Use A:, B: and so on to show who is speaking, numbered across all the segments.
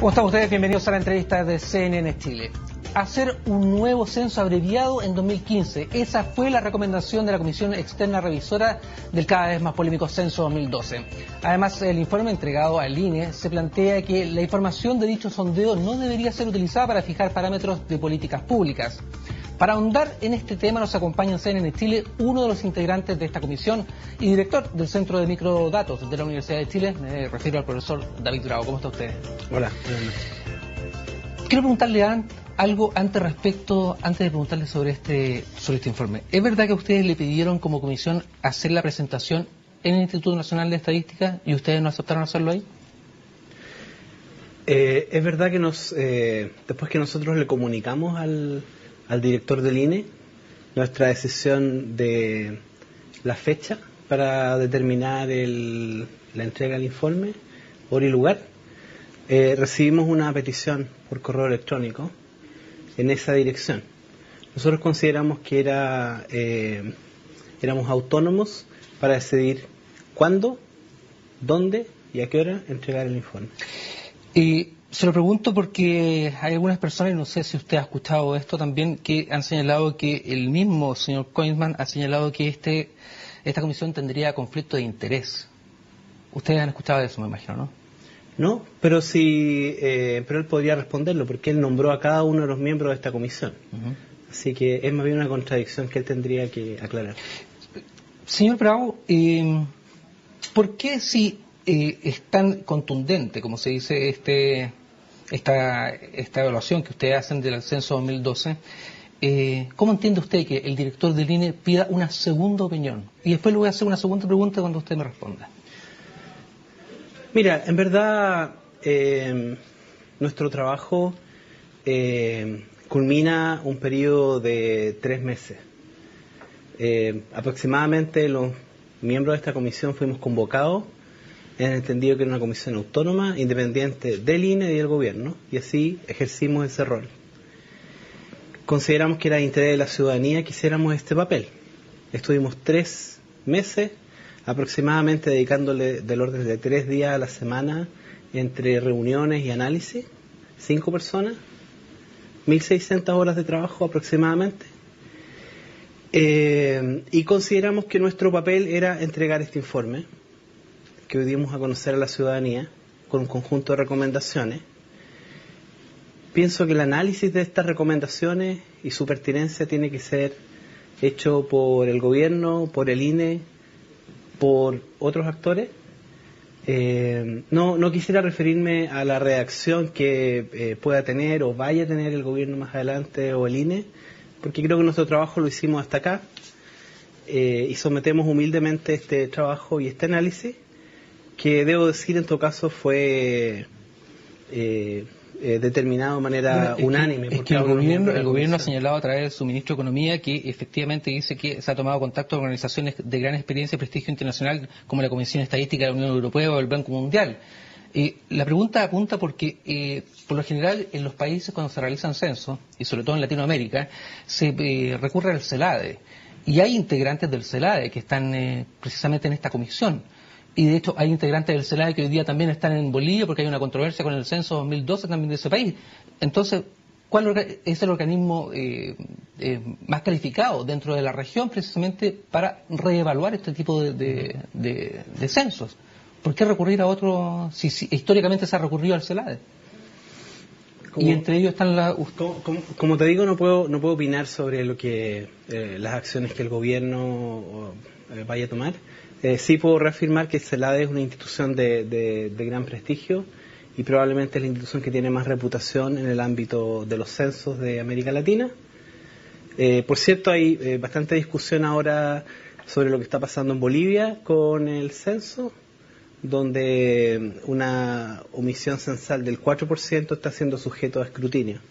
A: ¿Cómo están ustedes? Bienvenidos a la entrevista de CNN Chile. Hacer un nuevo censo abreviado en 2015. Esa fue la recomendación de la Comisión Externa Revisora del cada vez más polémico Censo 2012. Además, el informe entregado al INE se plantea que la información de dicho sondeo no debería ser utilizada para fijar parámetros de políticas públicas. Para ahondar en este tema nos acompaña en CNN Chile uno de los integrantes de esta comisión y director del Centro de Microdatos de la Universidad de Chile. Me refiero al profesor David Bravo. ¿Cómo está usted?
B: Hola.
A: Quiero preguntarle algo antes de preguntarle sobre este informe. ¿Es verdad que ustedes le pidieron como comisión hacer la presentación en el Instituto Nacional de Estadística y ustedes no aceptaron hacerlo ahí?
B: Es verdad que después que nosotros le comunicamos al director del INE nuestra decisión de la fecha para determinar la entrega del informe, hora y lugar, recibimos una petición por correo electrónico en esa dirección. Nosotros consideramos que éramos autónomos para decidir cuándo, dónde y a qué hora entregar el informe.
A: Se lo pregunto porque hay algunas personas, y no sé si usted ha escuchado esto también, que han señalado que el mismo señor Koizman ha señalado que esta comisión tendría conflicto de interés. Ustedes han escuchado eso, me imagino, ¿no?
B: No, pero sí, pero él podría responderlo porque él nombró a cada uno de los miembros de esta comisión. Uh-huh. Así que es más bien una contradicción que él tendría que aclarar.
A: Señor Bravo, ¿por qué si es tan contundente, como se dice, esta evaluación que ustedes hacen del censo 2012, ¿cómo entiende usted que el director del INE pida una segunda opinión? Y después le voy a hacer una segunda pregunta cuando usted me responda.
B: Mira, en verdad nuestro trabajo culmina un periodo de 3 meses. Aproximadamente los miembros de esta comisión fuimos convocados en el entendido que era una comisión autónoma, independiente del INE y del gobierno, y así ejercimos ese rol. Consideramos que era de interés de la ciudadanía que hiciéramos este papel. Estuvimos 3 meses aproximadamente dedicándole del orden de 3 días a la semana entre reuniones y análisis, 5 personas, 1.600 horas de trabajo aproximadamente, y consideramos que nuestro papel era entregar este informe que hoy dimos a conocer a la ciudadanía con un conjunto de recomendaciones. Pienso que el análisis de estas recomendaciones y su pertinencia tiene que ser hecho por el gobierno, por el INE, por otros actores. No quisiera referirme a la reacción que pueda tener o vaya a tener el gobierno más adelante o el INE, porque creo que nuestro trabajo lo hicimos hasta acá y sometemos humildemente este trabajo y este análisis, que debo decir en todo caso fue determinado de manera unánime.
A: Es que el gobierno ha señalado a través de su ministro de Economía que efectivamente dice que se ha tomado contacto con organizaciones de gran experiencia y prestigio internacional como la Comisión Estadística de la Unión Europea o el Banco Mundial. La pregunta apunta porque por lo general en los países cuando se realizan censos, y sobre todo en Latinoamérica, se recurre al CELADE. Y hay integrantes del CELADE que están precisamente en esta comisión. Y de hecho hay integrantes del CELADE que hoy día también están en Bolivia porque hay una controversia con el censo 2012 también de ese país. Entonces, ¿cuál es el organismo más calificado dentro de la región precisamente para reevaluar este tipo de censos? ¿Por qué recurrir a otro si históricamente se ha recurrido al CELADE? Y entre ellos están
B: Como te digo, no puedo opinar sobre lo que las acciones que el gobierno vaya a tomar. Sí puedo reafirmar que el CELADE es una institución de gran prestigio y probablemente es la institución que tiene más reputación en el ámbito de los censos de América Latina. Por cierto, hay bastante discusión ahora sobre lo que está pasando en Bolivia con el censo, donde una omisión censal del 4% está siendo sujeto a escrutinio.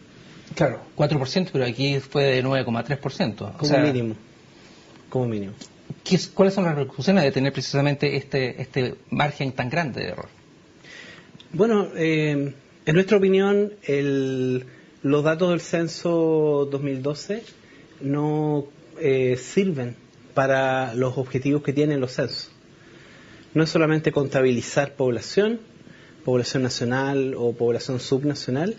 A: Claro, 4%, pero aquí fue de 9,3%.
B: Como mínimo.
A: ¿Cuáles son las repercusiones de tener precisamente este margen tan grande de error?
B: Bueno, en nuestra opinión, los datos del censo 2012 no sirven para los objetivos que tienen los censos. No es solamente contabilizar población, población nacional o población subnacional,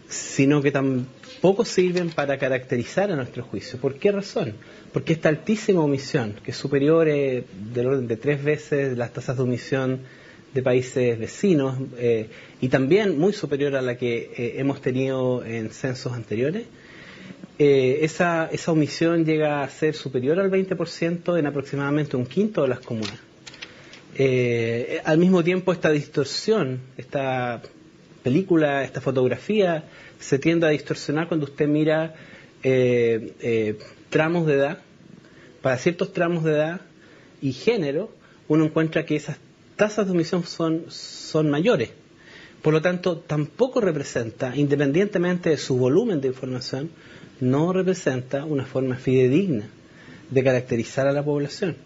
B: sino que tampoco sirven para caracterizar a nuestro juicio. ¿Por qué razón? Porque esta altísima omisión, que es superior del orden de 3 veces las tasas de omisión de países vecinos, y también muy superior a la que hemos tenido en censos anteriores, esa omisión llega a ser superior al 20% en aproximadamente un quinto de las comunas. Al mismo tiempo, esta distorsión, esta película, esta fotografía, se tiende a distorsionar cuando usted mira tramos de edad. Para ciertos tramos de edad y género, uno encuentra que esas tasas de omisión son mayores. Por lo tanto, tampoco representa, independientemente de su volumen de información, no representa una forma fidedigna de caracterizar a la población.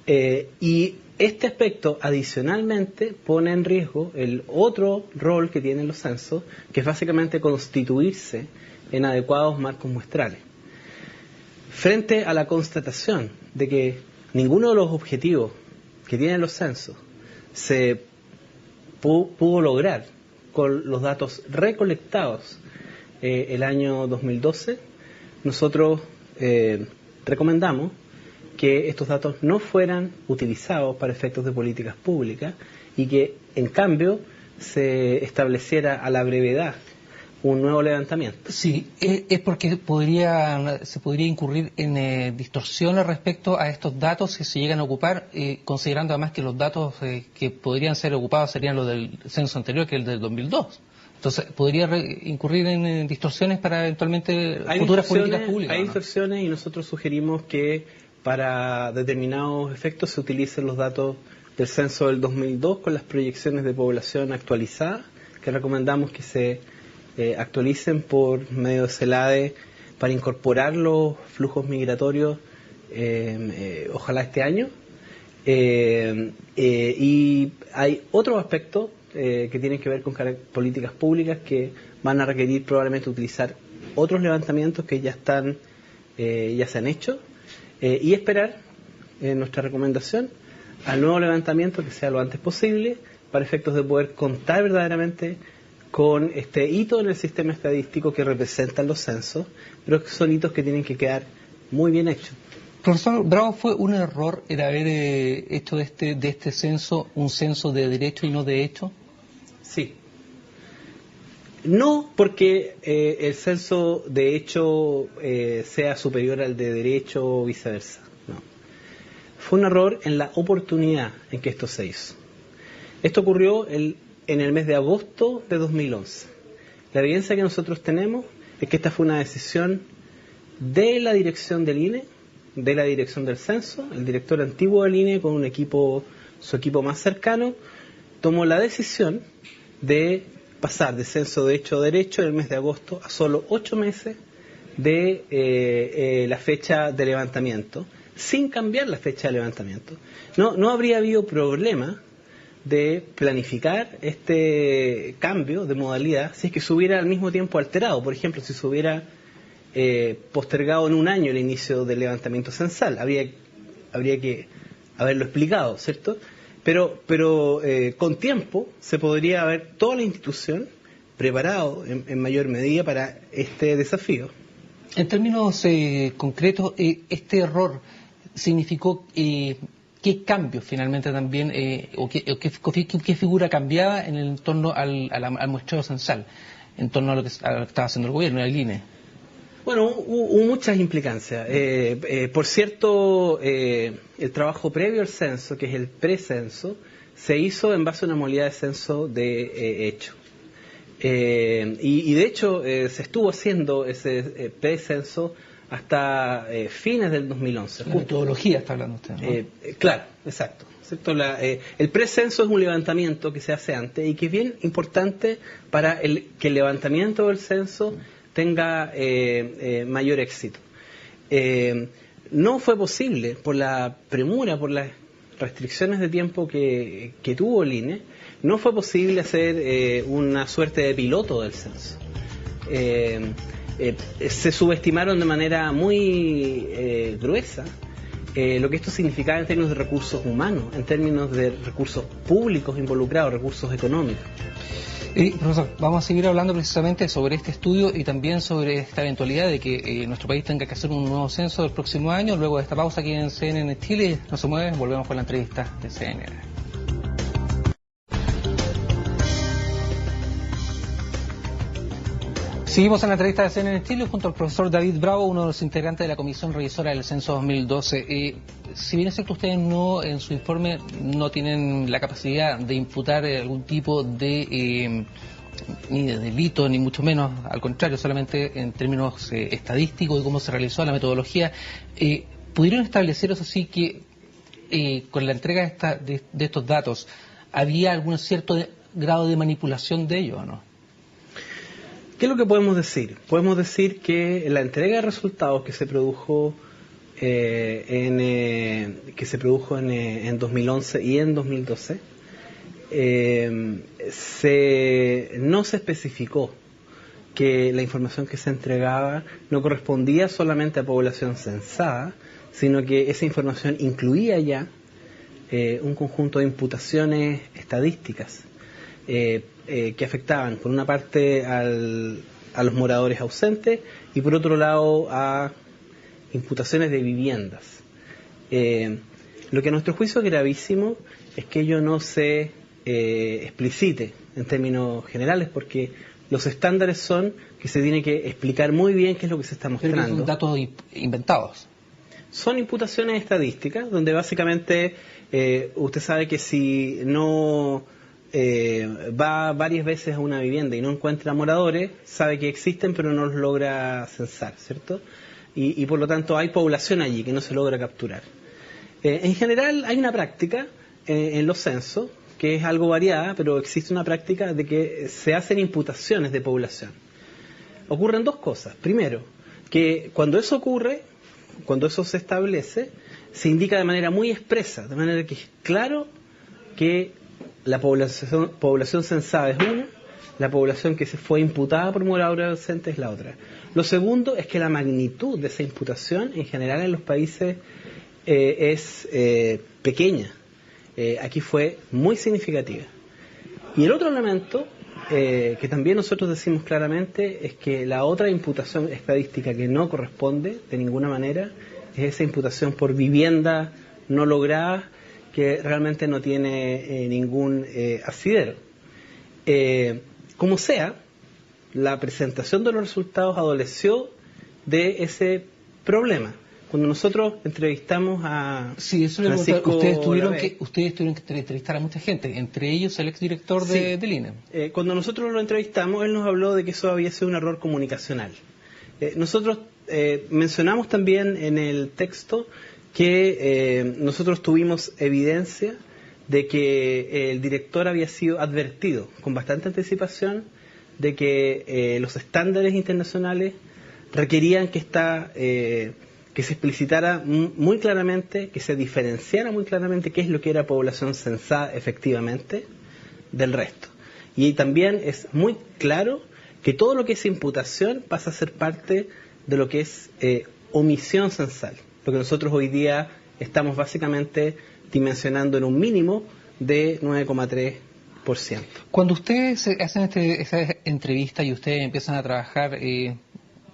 B: Y este aspecto, adicionalmente, pone en riesgo el otro rol que tienen los censos, que es básicamente constituirse en adecuados marcos muestrales. Frente a la constatación de que ninguno de los objetivos que tienen los censos se pudo lograr con los datos recolectados el año 2012, nosotros recomendamos que estos datos no fueran utilizados para efectos de políticas públicas y que, en cambio, se estableciera a la brevedad un nuevo levantamiento.
A: Sí, es porque se podría incurrir en distorsiones respecto a estos datos que se llegan a ocupar, considerando además que los datos que podrían ser ocupados serían los del censo anterior, que es el del 2002. Entonces, podría incurrir en distorsiones para eventualmente futuras políticas públicas.
B: Hay distorsiones y nosotros sugerimos que para determinados efectos se utilicen los datos del censo del 2002 con las proyecciones de población actualizadas, que recomendamos que se actualicen por medio de CELADE para incorporar los flujos migratorios, ojalá este año. Y hay otros aspectos que tienen que ver con políticas públicas que van a requerir probablemente utilizar otros levantamientos que ya se han hecho, y esperar, nuestra recomendación, al nuevo levantamiento que sea lo antes posible para efectos de poder contar verdaderamente con este hito en el sistema estadístico que representan los censos, pero que son hitos que tienen que quedar muy bien hechos.
A: Profesor Bravo, ¿fue un error el haber hecho de este censo un censo de derecho y no de hecho?
B: Sí. No porque el censo de hecho sea superior al de derecho o viceversa. No. Fue un error en la oportunidad en que esto se hizo. Esto ocurrió en el mes de agosto de 2011. La evidencia que nosotros tenemos es que esta fue una decisión de la dirección del INE, de la dirección del censo. El director antiguo del INE, con su equipo más cercano, tomó la decisión de pasar de censo de hecho a derecho en el mes de agosto a solo 8 meses de la fecha de levantamiento, sin cambiar la fecha de levantamiento. No habría habido problema de planificar este cambio de modalidad si es que se hubiera al mismo tiempo alterado. Por ejemplo, si se hubiera postergado en un año el inicio del levantamiento censal, habría que haberlo explicado, ¿cierto? Pero con tiempo se podría haber toda la institución preparado en mayor medida para este desafío.
A: En términos concretos, este error significó qué cambios finalmente también, o qué figura cambiaba en torno al muestreo censal, en torno a lo que estaba haciendo el gobierno, el INE.
B: Bueno, hubo muchas implicancias. Por cierto, el trabajo previo al censo, que es el precenso, se hizo en base a una modalidad de censo de hecho. Y de hecho se estuvo haciendo ese precenso hasta fines del 2011.
A: La metodología está hablando usted, ¿no?
B: Claro, exacto. El precenso es un levantamiento que se hace antes y que es bien importante para que el levantamiento del censo tenga mayor éxito. No fue posible por la premura, por las restricciones de tiempo que tuvo el INE, no fue posible hacer una suerte de piloto del censo. Se subestimaron de manera muy gruesa lo que esto significaba en términos de recursos humanos, en términos de recursos públicos involucrados, recursos económicos.
A: Profesor, vamos a seguir hablando precisamente sobre este estudio y también sobre esta eventualidad de que nuestro país tenga que hacer un nuevo censo el próximo año. Luego de esta pausa aquí en CNN Chile, no se mueven, volvemos con la entrevista de CNN. Seguimos en la entrevista de CNN Chile junto al profesor David Bravo, uno de los integrantes de la Comisión Revisora del Censo 2012. Si bien es cierto, ustedes no, en su informe, no tienen la capacidad de imputar algún tipo de ni de delito, ni mucho menos, al contrario, solamente en términos estadísticos y cómo se realizó la metodología, ¿pudieron establecer, eso sí, que con la entrega de estos datos había algún cierto grado de manipulación de ellos o no?
B: ¿Qué es lo que podemos decir? Podemos decir que la entrega de resultados que se produjo en 2011 y en 2012 no se especificó que la información que se entregaba no correspondía solamente a población censada, sino que esa información incluía ya un conjunto de imputaciones estadísticas que afectaban por una parte a los moradores ausentes y por otro lado a imputaciones de viviendas. Lo que a nuestro juicio es gravísimo es que ello no se explicite en términos generales, porque los estándares son que se tiene que explicar muy bien qué es lo que se está mostrando.
A: Pero son datos inventados.
B: Son imputaciones estadísticas donde básicamente usted sabe que si no va varias veces a una vivienda y no encuentra moradores, sabe que existen pero no los logra censar, ¿cierto? Y por lo tanto hay población allí que no se logra capturar. En general hay una práctica en los censos que es algo variada, pero existe una práctica de que se hacen imputaciones de población. Ocurren dos cosas. Primero, que cuando eso ocurre, cuando eso se establece, se indica de manera muy expresa, de manera que es claro que la población censada es una, la población que se fue imputada por moradores ausentes es la otra. Lo segundo es que la magnitud de esa imputación en general en los países es pequeña. Aquí fue muy significativa. Y el otro elemento que también nosotros decimos claramente es que la otra imputación estadística que no corresponde de ninguna manera es esa imputación por vivienda no lograda, que realmente no tiene ningún asidero. Como sea, la presentación de los resultados adoleció de ese problema. Cuando nosotros entrevistamos a Francisco
A: ustedes tuvieron que entrevistar a mucha gente, entre ellos el exdirector del INE.
B: Cuando nosotros lo entrevistamos, él nos habló de que eso había sido un error comunicacional. Nosotros mencionamos también en el texto que nosotros tuvimos evidencia de que el director había sido advertido con bastante anticipación de que los estándares internacionales requerían que se explicitara muy claramente, que se diferenciara muy claramente qué es lo que era población censada efectivamente del resto. Y también es muy claro que todo lo que es imputación pasa a ser parte de lo que es omisión censal, lo que nosotros hoy día estamos básicamente dimensionando en un mínimo de 9,3%.
A: Cuando ustedes hacen esa entrevista y ustedes empiezan a trabajar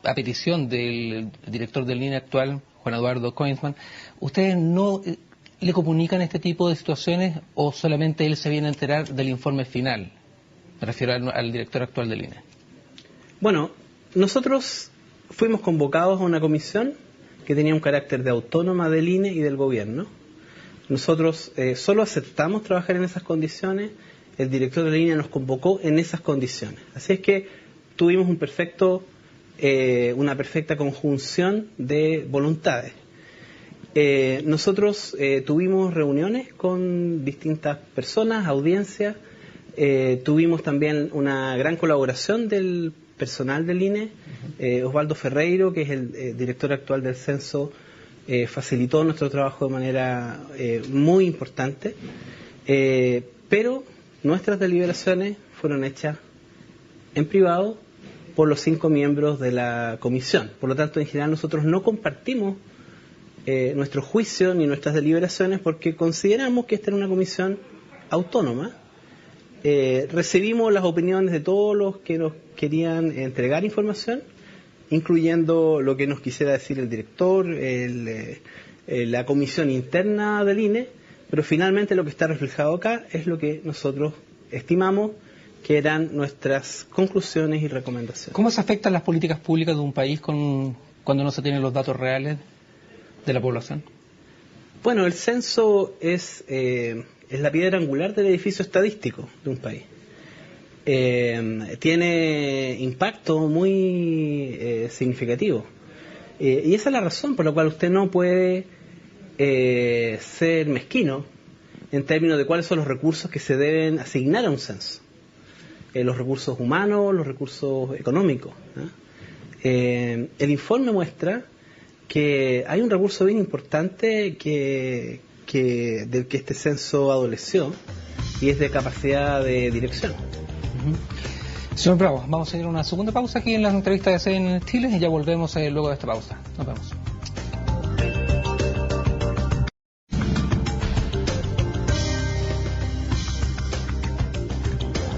A: a petición del director del INE actual, Juan Eduardo Koinsman, ¿ustedes no le comunican este tipo de situaciones o solamente él se viene a enterar del informe final? Me refiero al director actual del INE.
B: Bueno, nosotros fuimos convocados a una comisión que tenía un carácter de autónoma del INE y del gobierno. Nosotros solo aceptamos trabajar en esas condiciones, el director del INE nos convocó en esas condiciones. Así es que tuvimos una perfecta conjunción de voluntades. Nosotros tuvimos reuniones con distintas personas, audiencias, tuvimos también una gran colaboración del personal del INE. Osvaldo Ferreiro, que es el director actual del censo, facilitó nuestro trabajo de manera muy importante, pero nuestras deliberaciones fueron hechas en privado por los 5 miembros de la comisión. Por lo tanto, en general nosotros no compartimos nuestro juicio ni nuestras deliberaciones porque consideramos que esta era una comisión autónoma. Recibimos las opiniones de todos los que nos querían entregar información, incluyendo lo que nos quisiera decir el director, la comisión interna del INE, pero finalmente lo que está reflejado acá es lo que nosotros estimamos que eran nuestras conclusiones y recomendaciones.
A: ¿Cómo se afectan las políticas públicas de un país cuando no se tienen los datos reales de la población?
B: Bueno, el censo es la piedra angular del edificio estadístico de un país. Tiene impacto muy significativo. Y esa es la razón por la cual usted no puede ser mezquino en términos de cuáles son los recursos que se deben asignar a un censo. Los recursos humanos, los recursos económicos, ¿no? El informe muestra que hay un recurso bien importante del que este censo adoleció, y es de capacidad de dirección.
A: Señor Bravo, vamos a ir a una segunda pausa aquí en las entrevistas de CNN Chile y ya volvemos luego de esta pausa. Nos vemos.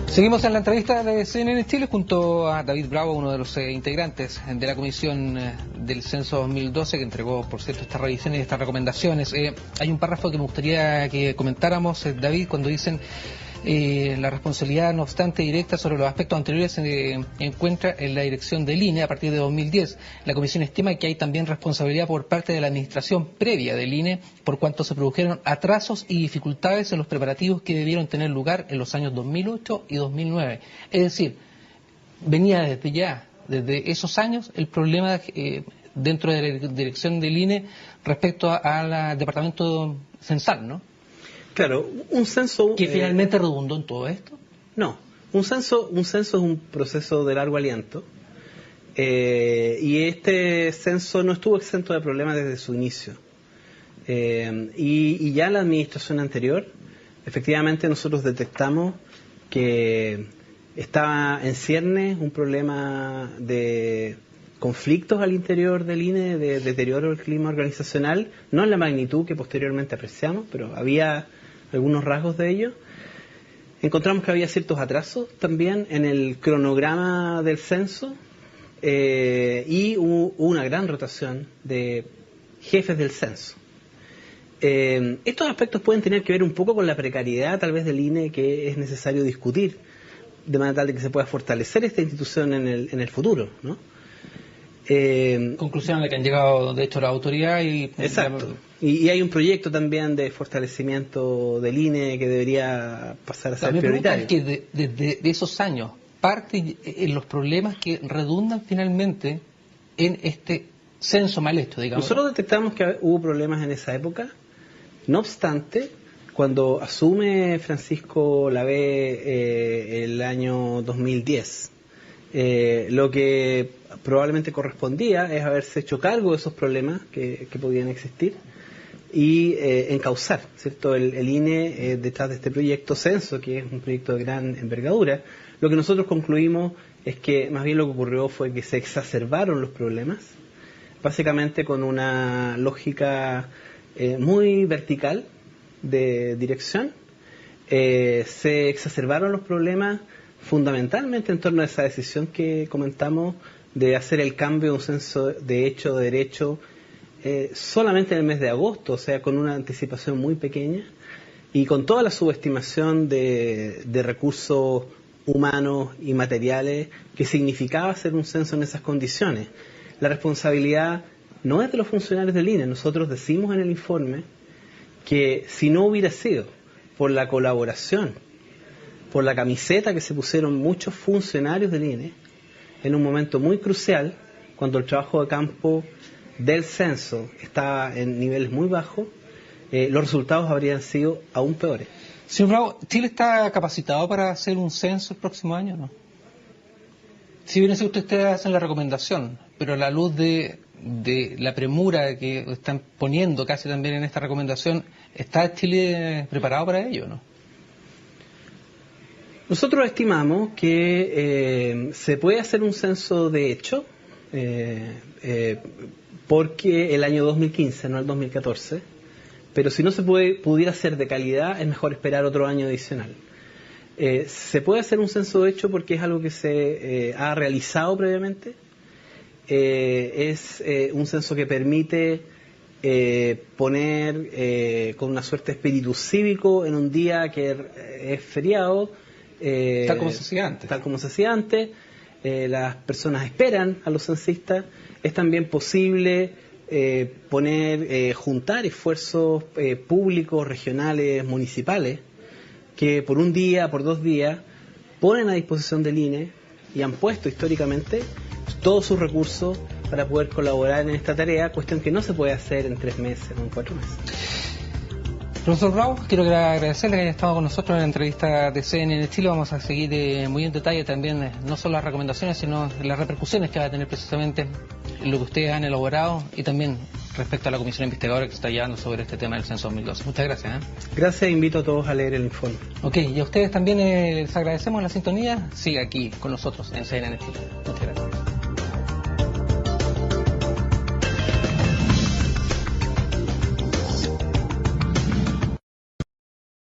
A: Seguimos en la entrevista de CNN Chile junto a David Bravo, uno de los integrantes de la comisión del censo 2012 que entregó, por cierto, estas revisiones y estas recomendaciones. Hay un párrafo que me gustaría que comentáramos, David, cuando dicen la responsabilidad, no obstante, directa sobre los aspectos anteriores se encuentra en la dirección del INE a partir de 2010. La comisión estima que hay también responsabilidad por parte de la administración previa del INE por cuanto se produjeron atrasos y dificultades en los preparativos que debieron tener lugar en los años 2008 y 2009. Es decir, venía desde esos años, el problema dentro de la dirección del INE respecto al departamento censal, ¿no?
B: Claro, un censo...
A: ¿Que finalmente redundó en todo esto?
B: No, un censo es un proceso de largo aliento, y este censo no estuvo exento de problemas desde su inicio. Y ya la administración anterior, efectivamente nosotros detectamos que estaba en ciernes un problema de conflictos al interior del INE, de deterioro del clima organizacional, no en la magnitud que posteriormente apreciamos, pero había algunos rasgos de ello. Encontramos que había ciertos atrasos también en el cronograma del censo, y hubo una gran rotación de jefes del censo. Estos aspectos pueden tener que ver un poco con la precariedad tal vez del INE, que es necesario discutir de manera tal de que se pueda fortalecer esta institución en el futuro, ¿no?
A: Conclusión a la que han llegado, de hecho, la autoridad y...
B: Exacto. Y hay un proyecto también de fortalecimiento del INE que debería pasar a ser prioritario.
A: Que desde esos años parte en los problemas que redundan finalmente en este censo mal hecho, digamos.
B: Nosotros detectamos que hubo problemas en esa época. No obstante, cuando asume Francisco Lavé el año 2010, lo que probablemente correspondía es haberse hecho cargo de esos problemas que podían existir y encauzar, ¿cierto?, el INE detrás de este proyecto censo, que es un proyecto de gran envergadura. Lo que nosotros concluimos es que más bien lo que ocurrió fue que se exacerbaron los problemas, básicamente con una lógica muy vertical de dirección. Se exacerbaron los problemas fundamentalmente en torno a esa decisión que comentamos de hacer el cambio de un censo de hecho, de derecho, solamente en el mes de agosto, o sea, con una anticipación muy pequeña y con toda la subestimación de recursos humanos y materiales que significaba hacer un censo en esas condiciones. La responsabilidad no es de los funcionarios del INE. Nosotros decimos en el informe que si no hubiera sido por la colaboración, por la camiseta que se pusieron muchos funcionarios del INE, en un momento muy crucial, cuando el trabajo de campo del censo estaba en niveles muy bajos, los resultados habrían sido aún peores.
A: Señor Bravo, ¿Chile está capacitado para hacer un censo el próximo año o no? Si bien es cierto, ustedes hacen la recomendación, pero a la luz de la premura que están poniendo casi también en esta recomendación, ¿está Chile preparado para ello o no?
B: Nosotros estimamos que se puede hacer un censo de hecho porque el año 2015, no el 2014, pero si no se pudiera hacer de calidad, es mejor esperar otro año adicional. Se puede hacer un censo de hecho porque es algo que se ha realizado previamente. Es un censo que permite poner con una suerte de espíritu cívico en un día que es feriado.
A: Tal como se hacía antes.
B: Tal como se hacía antes. Las personas esperan a los censistas. Es también posible juntar esfuerzos públicos, regionales, municipales, que por un día, por 2 días, ponen a disposición del INE y han puesto históricamente todos sus recursos para poder colaborar en esta tarea, cuestión que no se puede hacer en 3 meses o en 4 meses.
A: Profesor Bravo, quiero agradecerle que haya estado con nosotros en la entrevista de CNN Chile. Vamos a seguir muy en detalle también, no solo las recomendaciones, sino las repercusiones que va a tener precisamente lo que ustedes han elaborado y también respecto a la comisión investigadora que se está llevando sobre este tema del censo 2012. Muchas gracias.
B: Gracias, invito a todos a leer el informe.
A: Ok, y a ustedes también les agradecemos la sintonía. Siga aquí con nosotros en CNN Chile. Muchas gracias.